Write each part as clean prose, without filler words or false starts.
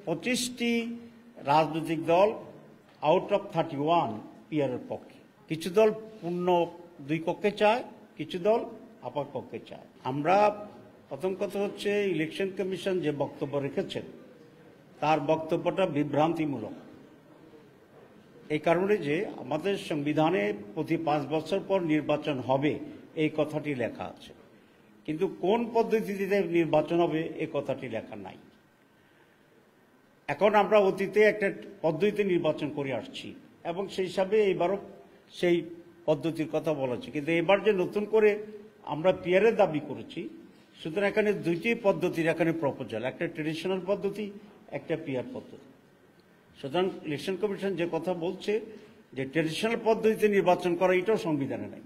25টি রাজনৈতিক দল out of 31 পিয়ারের পক্ষে। কিছু দল পূর্ণ 2 কক্ষে চায়, কিছু দল আপার কক্ষে চায়। আমরা প্রথম কথা হচ্ছে ইলেকশন কমিশন যে বক্তব্য রেখেছেন তার বক্তব্যটা বিভ্রান্তিমূলক। এই কারণে যে আমাদের সংবিধানে প্রতি 5 বছর পর নির্বাচন হবে এই কথাটি লেখা আছে, কিন্তু কোন পদ্ধতিতে নির্বাচন হবে এই কথাটি লেখা নাই। এখন আমরা অতীতে একটা পদ্ধতিতে নির্বাচন করে আসছি এবং সেই হিসাবে এবারও সেই পদ্ধতির কথা বলেছি, কিন্তু এবার যে নতুন করে আমরা পিয়ারের দাবি করেছি, সুতরাং এখানে 2টি পদ্ধতির এখানে প্রপোজাল, একটা ট্রেডিশনাল পদ্ধতি, একটা পিয়ার পদ্ধতি। সুতরাং ইলেকশন কমিশন যে কথা বলছে যে ট্রেডিশনাল পদ্ধতিতে নির্বাচন করা, এটাও সংবিধানে নাই।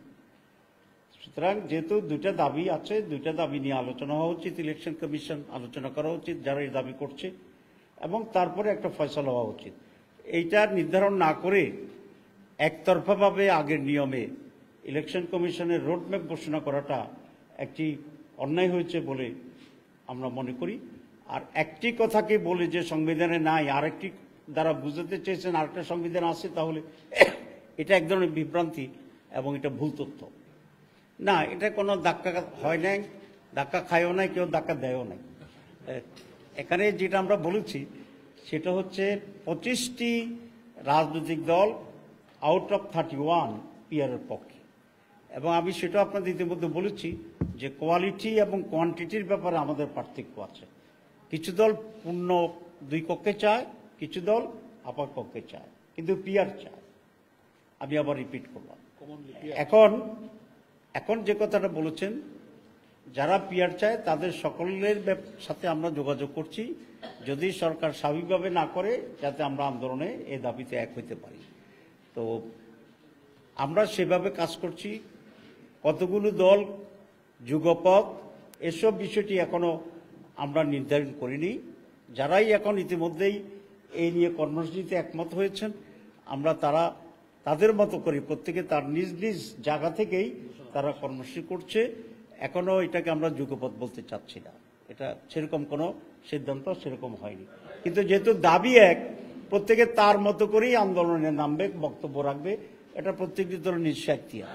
সুতরাং যেহেতু 2টা দাবি আছে, 2টা দাবি নিয়ে আলোচনা হওয়া উচিত, ইলেকশন কমিশন আলোচনা করা উচিত যারা এই দাবি করছে, এবং তারপরে একটা ফয়সালা হওয়া উচিত। এইটা নির্ধারণ না করে একতরফাভাবে আগের নিয়মে ইলেকশন কমিশনের রোডম্যাপ ঘোষণা করাটা একটি অন্যায় হয়েছে বলে আমরা মনে করি। আর একটি কথাকে বলে যে সংবিধানে নাই, আরেকটি দ্বারা বুঝাতে চেয়েছেন আরেকটা সংবিধান আছে, তাহলে এটা এক ধরনের বিভ্রান্তি এবং এটা ভুল তথ্য। না, এটা কোনো ধাক্কা হয় নাই, ধাক্কা খায়ও নাই, কেউ ধাক্কা দেয়ও নাই। এখানে যেটা আমরা বলেছি সেটা হচ্ছে 25টি রাজনৈতিক দল আউট অফ 31 পিয়ারের পক্ষে, এবং আমি সেটা আপনাদের ইতিমধ্যে বলেছি যে কোয়ালিটি এবং কোয়ান্টিটির ব্যাপারে আমাদের পার্থক্য আছে। কিছু দল পূর্ণ 2 কক্ষে চায়, কিছু দল আপার কক্ষে চায়, কিন্তু পিয়ার চায়। আমি আবার রিপিট করলাম, এখন যে কথাটা বলেছেন, যারা পিয়ার চায় তাদের সকলের সাথে আমরা যোগাযোগ করছি, যদি সরকার স্বাভাবিকভাবে না করে, যাতে আমরা আন্দোলনে এই দাবিতে এক হইতে পারি। তো আমরা সেভাবে কাজ করছি। কতগুলো দল, যুগপথ, এসব বিষয়টি এখনো আমরা নির্ধারণ করিনি। যারাই এখন ইতিমধ্যেই এই নিয়ে কর্মসূচিতে একমত হয়েছেন, আমরা তাদের মতো করে প্রত্যেকে তার নিজ নিজ জায়গা থেকেই তারা কর্মসূচি করছে। এখনো এটাকে আমরা যুগপথ বলতে চাচ্ছি না, এটা সেরকম কোনো সিদ্ধান্ত সেরকম হয়নি। কিন্তু যেহেতু দাবি এক, প্রত্যেকে তার মতো করেই আন্দোলনে নামবে, বক্তব্য রাখবে, এটা প্রত্যেকটি দলের নিজ এখতিয়ার।